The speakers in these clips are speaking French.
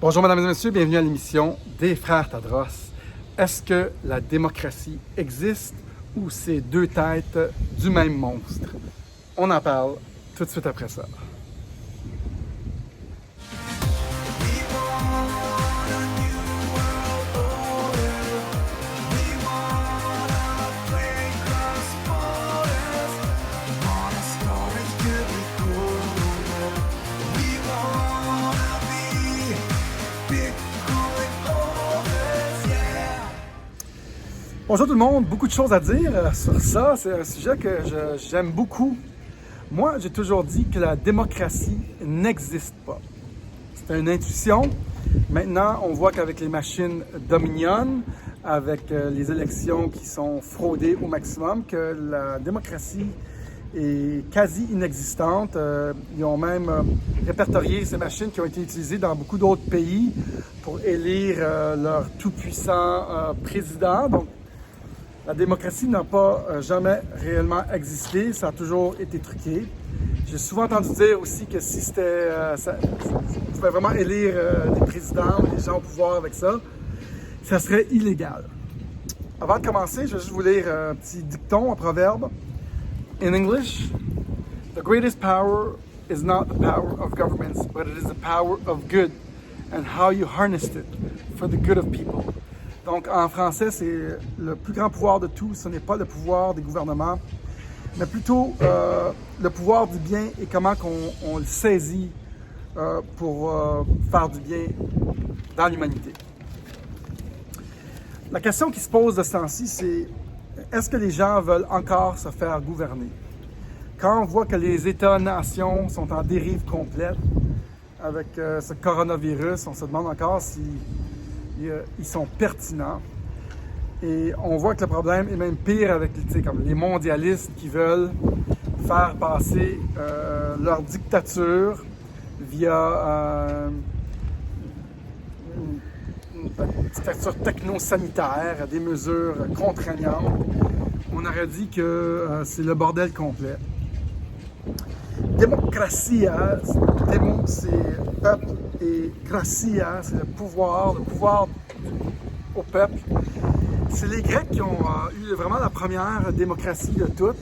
Bonjour mesdames et messieurs, bienvenue à l'émission des Frères Tadros. Est-ce que la démocratie existe ou c'est deux têtes du même monstre? On en parle tout de suite après ça. Bonjour tout le monde, beaucoup de choses à dire sur ça. C'est un sujet que j'aime beaucoup. Moi, j'ai toujours dit que la démocratie n'existe pas. C'est une intuition. Maintenant, on voit qu'avec les machines dominionnes, avec les élections qui sont fraudées au maximum, que la démocratie est quasi inexistante. Ils ont même répertorié ces machines qui ont été utilisées dans beaucoup d'autres pays pour élire leur tout-puissant président. Donc, la démocratie n'a pas jamais réellement existé, ça a toujours été truqué. J'ai souvent entendu dire aussi que si c'était, on pouvait vraiment élire des présidents ou des gens au pouvoir avec ça, ça serait illégal. Avant de commencer, je vais juste vous lire un petit dicton, un proverbe. In English, the greatest power is not the power of governments, but it is the power of good and how you harnessed it for the good of people. Donc, en français, c'est le plus grand pouvoir de tout, ce n'est pas le pouvoir des gouvernements, mais plutôt le pouvoir du bien et comment on le saisit pour faire du bien dans l'humanité. La question qui se pose de ce temps-ci, c'est est-ce que les gens veulent encore se faire gouverner? Quand on voit que les États-nations sont en dérive complète avec ce coronavirus, on se demande encore si ils sont pertinents. Et on voit que le problème est même pire avec comme les mondialistes qui veulent faire passer leur dictature via une dictature techno-sanitaire, des mesures contraignantes. On aurait dit que c'est le bordel complet. Démocratia, démo c'est peuple et gracia c'est le pouvoir au peuple. C'est les Grecs qui ont eu vraiment la première démocratie de toutes.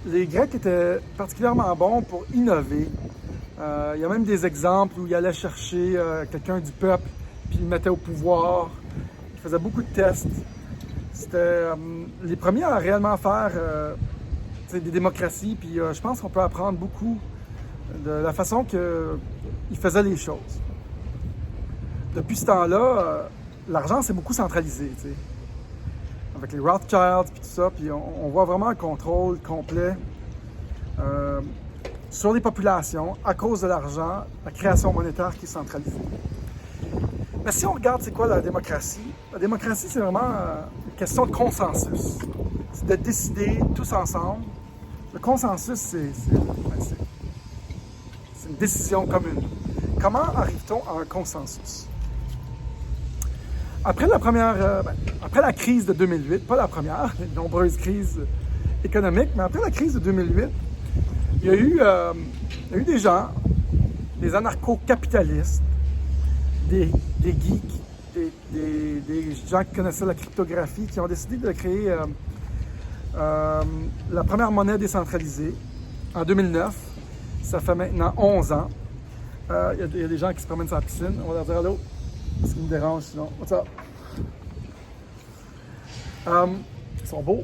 Les Grecs étaient particulièrement bons pour innover. Il y a même des exemples où ils allaient chercher quelqu'un du peuple puis ils le mettaient au pouvoir. Ils faisaient beaucoup de tests. C'était les premiers à réellement faire des démocraties, puis je pense qu'on peut apprendre beaucoup de la façon qu'ils faisaient les choses. Depuis ce temps-là, l'argent s'est beaucoup centralisé, t'sais. Avec les Rothschilds, puis tout ça, puis on voit vraiment un contrôle complet sur les populations à cause de l'argent, la création monétaire qui est centralisée. Mais si on regarde c'est quoi la démocratie c'est vraiment une question de consensus. C'est de décider tous ensemble. Le consensus, c'est une décision commune. Comment arrive-t-on à un consensus? Après la crise de 2008, pas la première, les nombreuses crises économiques, mais après la crise de 2008, il y a eu des gens, des anarcho-capitalistes, des geeks, des gens qui connaissaient la cryptographie, qui ont décidé de créer la première monnaie décentralisée en 2009. Ça fait maintenant 11 ans. Il y a des gens qui se promènent sur la piscine. On va leur dire allô. Ce qui me dérange sinon. What's up? Ils sont beaux.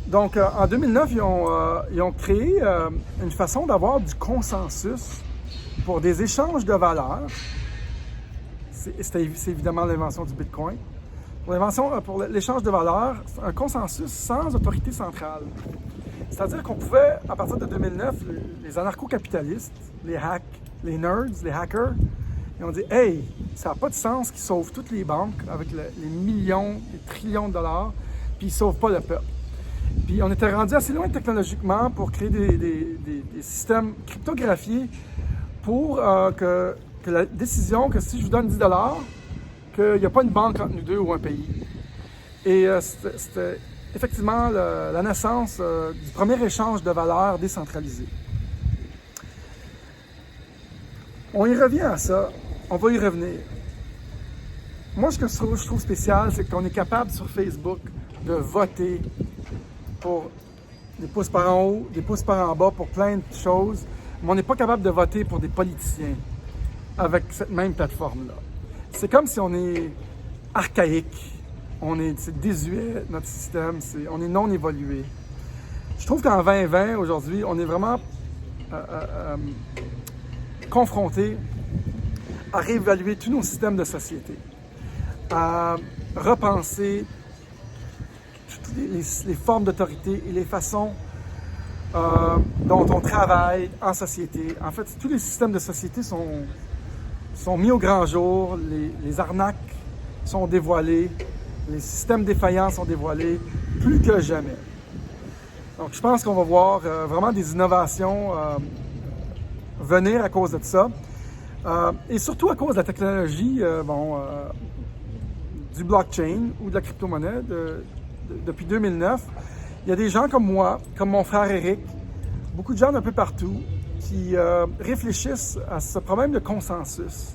Donc, en 2009, ils ont créé une façon d'avoir du consensus pour des échanges de valeurs. C'est évidemment l'invention du Bitcoin. Pour l'échange de valeurs, un consensus sans autorité centrale. C'est-à-dire qu'on pouvait, à partir de 2009, les anarcho-capitalistes, les hacks, les nerds, les hackers, ils ont dit « Hey, ça n'a pas de sens qu'ils sauvent toutes les banques avec les millions, les trillions de dollars, puis ils ne sauvent pas le peuple. » Puis on était rendu assez loin technologiquement pour créer des systèmes cryptographiés pour que la décision que si je vous donne 10 $, qu'il n'y a pas une banque entre nous deux ou un pays. Et c'était effectivement la naissance du premier échange de valeurs décentralisé. On y revient à ça, on va y revenir. Moi, ce que je trouve spécial, c'est qu'on est capable sur Facebook de voter pour des pouces par en haut, des pouces par en bas, pour plein de choses, mais on n'est pas capable de voter pour des politiciens avec cette même plateforme-là. C'est comme si on est archaïque, c'est désuet, notre système, on est non évolué. Je trouve qu'en 2020, aujourd'hui, on est vraiment confronté à réévaluer tous nos systèmes de société, à repenser toutes les formes d'autorité et les façons dont on travaille en société. En fait, tous les systèmes de société sont mis au grand jour, les arnaques sont dévoilées, les systèmes défaillants sont dévoilés plus que jamais. Donc, je pense qu'on va voir vraiment des innovations venir à cause de ça. Et surtout à cause de la technologie du blockchain ou de la crypto-monnaie depuis 2009. Il y a des gens comme moi, comme mon frère Eric, beaucoup de gens d'un peu partout qui réfléchissent à ce problème de consensus,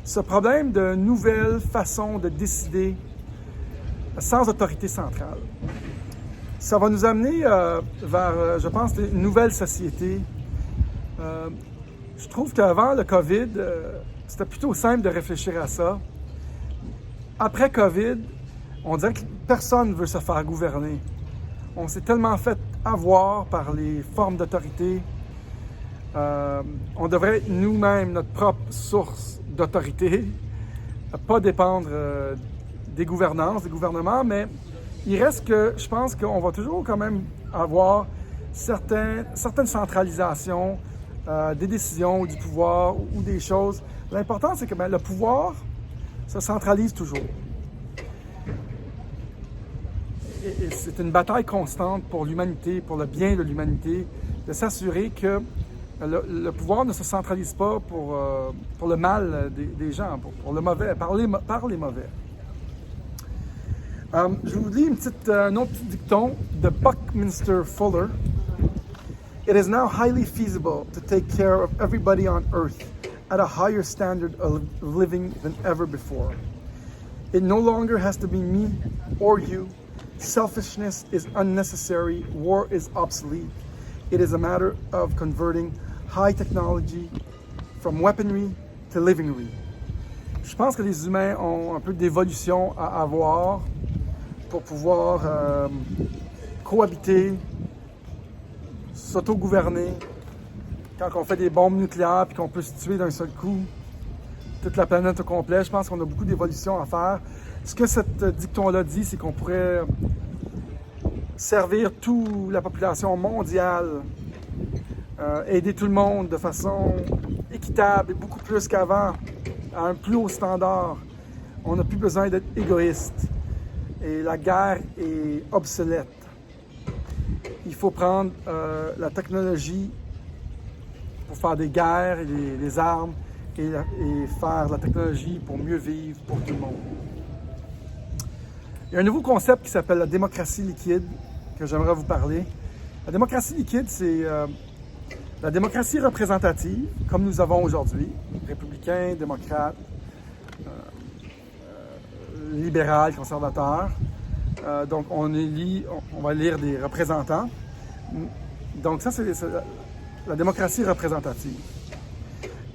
ce problème de nouvelles façons de décider sans autorité centrale. Ça va nous amener vers, je pense, une nouvelle société. Je trouve qu'avant le COVID, c'était plutôt simple de réfléchir à ça. Après COVID, on dirait que personne ne veut se faire gouverner. On s'est tellement fait avoir par les formes d'autorité. On devrait être nous-mêmes notre propre source d'autorité, pas dépendre des gouvernances, des gouvernements, mais il reste que je pense qu'on va toujours quand même avoir certaines centralisations des décisions ou du pouvoir ou des choses. L'important, c'est que le pouvoir se centralise toujours. Et c'est une bataille constante pour l'humanité, pour le bien de l'humanité, de s'assurer que le pouvoir ne se centralise pas pour le mal des gens, pour le mauvais, par les mauvais. Je vous lis un autre petit dicton de Buckminster Fuller. It is now highly feasible to take care of everybody on earth at a higher standard of living than ever before. It no longer has to be me or you. Selfishness is unnecessary. War is obsolete. It is a matter of converting high technology from weaponry to livingry. Je pense que les humains ont un peu d'évolution à avoir pour pouvoir cohabiter, s'auto-gouverner. Quand on fait des bombes nucléaires et qu'on peut se tuer d'un seul coup toute la planète au complet, je pense qu'on a beaucoup d'évolution à faire. Ce que cette dicton-là dit, c'est qu'on pourrait servir toute la population mondiale, aider tout le monde de façon équitable et beaucoup plus qu'avant, à un plus haut standard. On n'a plus besoin d'être égoïste. Et la guerre est obsolète. Il faut prendre la technologie pour faire des guerres et des armes et faire la technologie pour mieux vivre pour tout le monde. Il y a un nouveau concept qui s'appelle la démocratie liquide que j'aimerais vous parler. La démocratie liquide, c'est la démocratie représentative, comme nous avons aujourd'hui, républicains, démocrates, libéral, conservateur. Donc, on va élire des représentants. Donc, ça, c'est la démocratie représentative.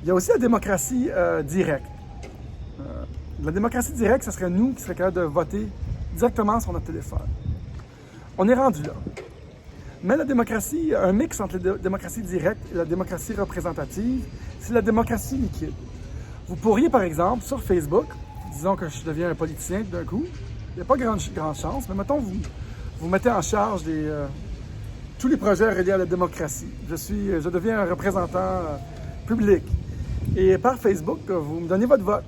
Il y a aussi la démocratie directe. La démocratie directe, ce serait nous qui serions capables de voter directement sur notre téléphone. On est rendu là. Mais la démocratie, un mix entre la démocratie directe et la démocratie représentative, c'est la démocratie liquide. Vous pourriez, par exemple, sur Facebook, disons que je deviens un politicien d'un coup, il n'y a pas grande chance, mais mettons, vous mettez en charge tous les projets reliés à la démocratie. Je deviens un représentant public. Et par Facebook, vous me donnez votre vote.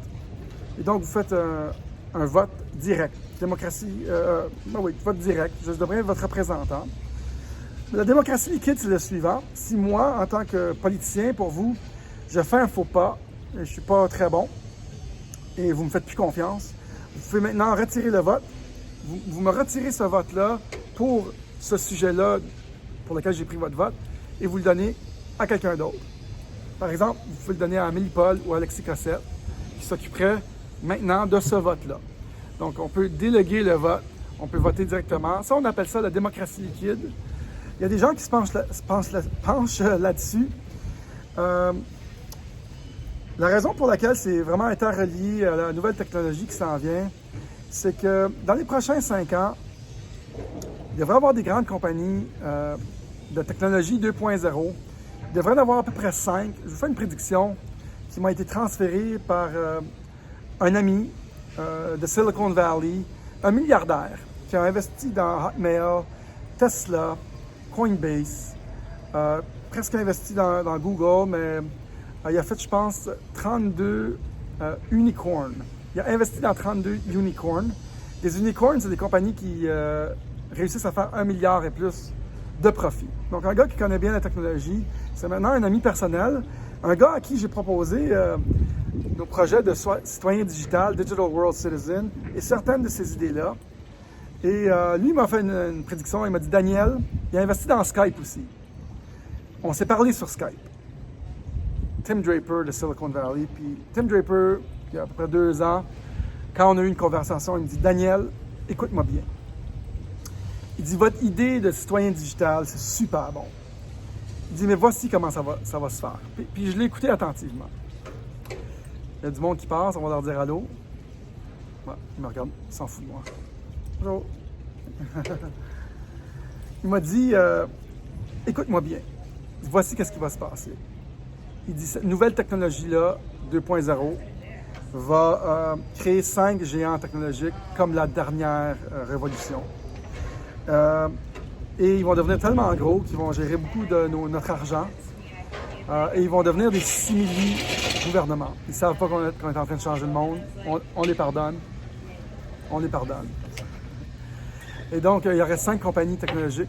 Et donc, vous faites un vote direct. Démocratie, vote direct. Je deviens votre représentant. La démocratie liquide, c'est le suivant. Si moi, en tant que politicien, pour vous, je fais un faux pas, et je ne suis pas très bon, et vous ne me faites plus confiance, vous pouvez maintenant retirer le vote. Vous me retirez ce vote-là pour ce sujet-là pour lequel j'ai pris votre vote et vous le donnez à quelqu'un d'autre. Par exemple, vous pouvez le donner à Amélie Paul ou à Alexis Cossette, qui s'occuperaient maintenant de ce vote-là. Donc, on peut déléguer le vote, on peut voter directement. Ça, on appelle ça la démocratie liquide. Il y a des gens qui se penchent là-dessus. La raison pour laquelle c'est vraiment interrelié à la nouvelle technologie qui s'en vient, c'est que dans les prochains 5 ans, il devrait y avoir des grandes compagnies de technologie 2.0. Il devrait y en avoir à peu près 5. Je vous fais une prédiction qui m'a été transférée par un ami de Silicon Valley, un milliardaire qui a investi dans Hotmail, Tesla, Coinbase, presque investi dans Google, mais il a fait, je pense, 32 unicorns. Il a investi dans 32 unicorns. Les unicorns, c'est des compagnies qui réussissent à faire 1 milliard et plus de profit. Donc, un gars qui connaît bien la technologie, c'est maintenant un ami personnel, un gars à qui j'ai proposé nos projets de citoyen digital, Digital World Citizen, et certaines de ces idées-là. Et lui, il m'a fait une prédiction. Il m'a dit, Daniel, il a investi dans Skype aussi. On s'est parlé sur Skype. Tim Draper de Silicon Valley. Puis Tim Draper, il y a à peu près 2 ans, quand on a eu une conversation, il me dit, Daniel, écoute-moi bien. Il dit, votre idée de citoyen digital, c'est super bon. Il dit, mais voici comment ça va se faire. Puis je l'ai écouté attentivement. Il y a du monde qui passe, on va leur dire allô. Ouais, il me regarde, il s'en fout de moi. Bonjour. Il m'a dit, écoute-moi bien, voici qu'est-ce qui va se passer. Il dit, cette nouvelle technologie-là, 2.0, va créer 5 géants technologiques comme la dernière révolution. Et ils vont devenir tellement gros qu'ils vont gérer beaucoup de notre argent. Et ils vont devenir des simili-gouvernements. Ils ne savent pas qu'on est en train de changer le monde. On les pardonne. On les pardonne. Et donc, il y aurait 5 compagnies technologiques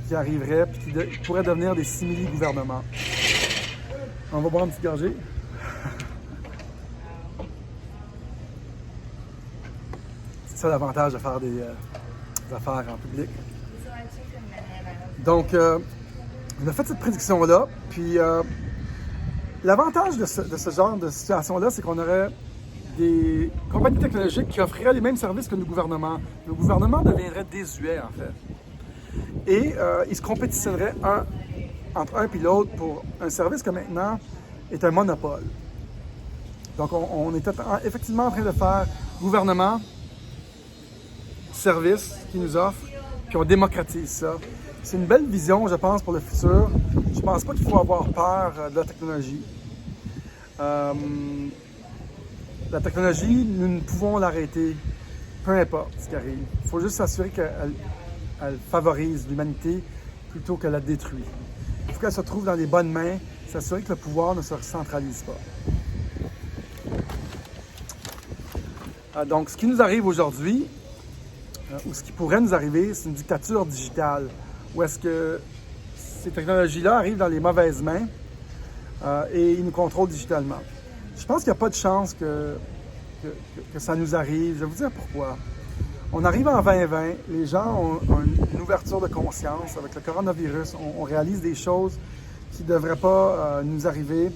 qui arriveraient et qui pourraient devenir des simili-gouvernements. On va boire une petite gorgée. C'est ça l'avantage de faire des affaires en public. Donc, on a fait cette prédiction-là, puis l'avantage de ce genre de situation-là, c'est qu'on aurait des compagnies technologiques qui offriraient les mêmes services que nos gouvernements. Nos gouvernements deviendraient désuets, en fait. Et ils se compétitionneraient entre un et l'autre pour un service que maintenant est un monopole. Donc, on est effectivement en train de faire gouvernement, service qu'ils nous offrent, puis on démocratise ça. C'est une belle vision, je pense, pour le futur. Je pense pas qu'il faut avoir peur de la technologie. La technologie, nous ne pouvons l'arrêter, peu importe ce qui arrive. Il faut juste s'assurer qu'elle favorise l'humanité plutôt qu'elle la détruit. Il faut qu'elle se trouve dans les bonnes mains, s'assurer que le pouvoir ne se recentralise pas. Donc, ce qui nous arrive aujourd'hui, ou ce qui pourrait nous arriver, c'est une dictature digitale, où est-ce que ces technologies-là arrivent dans les mauvaises mains et ils nous contrôlent digitalement. Je pense qu'il n'y a pas de chance que ça nous arrive. Je vais vous dire pourquoi. On arrive en 2020, les gens ont une ouverture de conscience avec le coronavirus. On réalise des choses qui ne devraient pas nous arriver.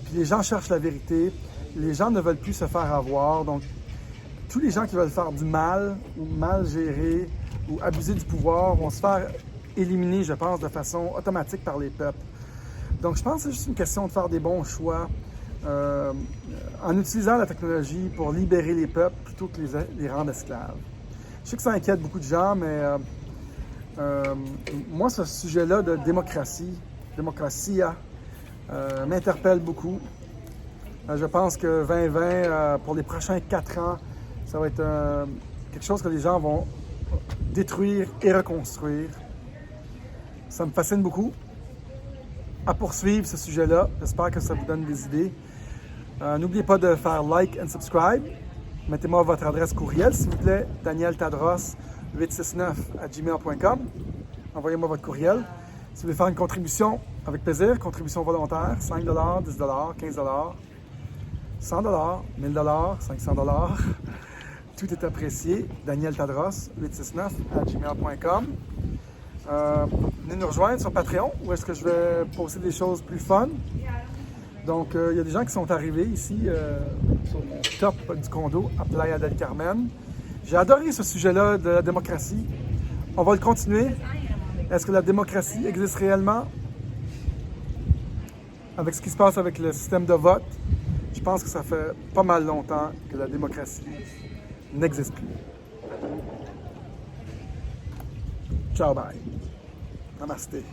Puis les gens cherchent la vérité. Les gens ne veulent plus se faire avoir. Donc, tous les gens qui veulent faire du mal ou mal gérer ou abuser du pouvoir vont se faire éliminer, je pense, de façon automatique par les peuples. Donc, je pense que c'est juste une question de faire des bons choix en utilisant la technologie pour libérer les peuples plutôt que les rendre esclaves. Je sais que ça inquiète beaucoup de gens, mais moi, ce sujet-là de démocratia, m'interpelle beaucoup. Je pense que 2020, pour les prochains 4 ans, ça va être quelque chose que les gens vont détruire et reconstruire. Ça me fascine beaucoup. À poursuivre ce sujet-là. J'espère que ça vous donne des idées. N'oubliez pas de faire like and subscribe. Mettez-moi votre adresse courriel, s'il vous plaît, danieltadros869@gmail.com. Envoyez-moi votre courriel. Si vous voulez faire une contribution, avec plaisir, contribution volontaire, $5, $10, $15, $100, $1000, $500. Tout est apprécié. danieltadros869@gmail.com. venez nous rejoindre sur Patreon où est-ce que je vais poster des choses plus fun. Donc, il y a des gens qui sont arrivés ici sur mon top du condo à Playa del Carmen. J'ai adoré ce sujet-là de la démocratie. On va le continuer. Est-ce que la démocratie existe réellement? Avec ce qui se passe avec le système de vote, je pense que ça fait pas mal longtemps que la démocratie n'existe plus. Ciao, bye. Namasté.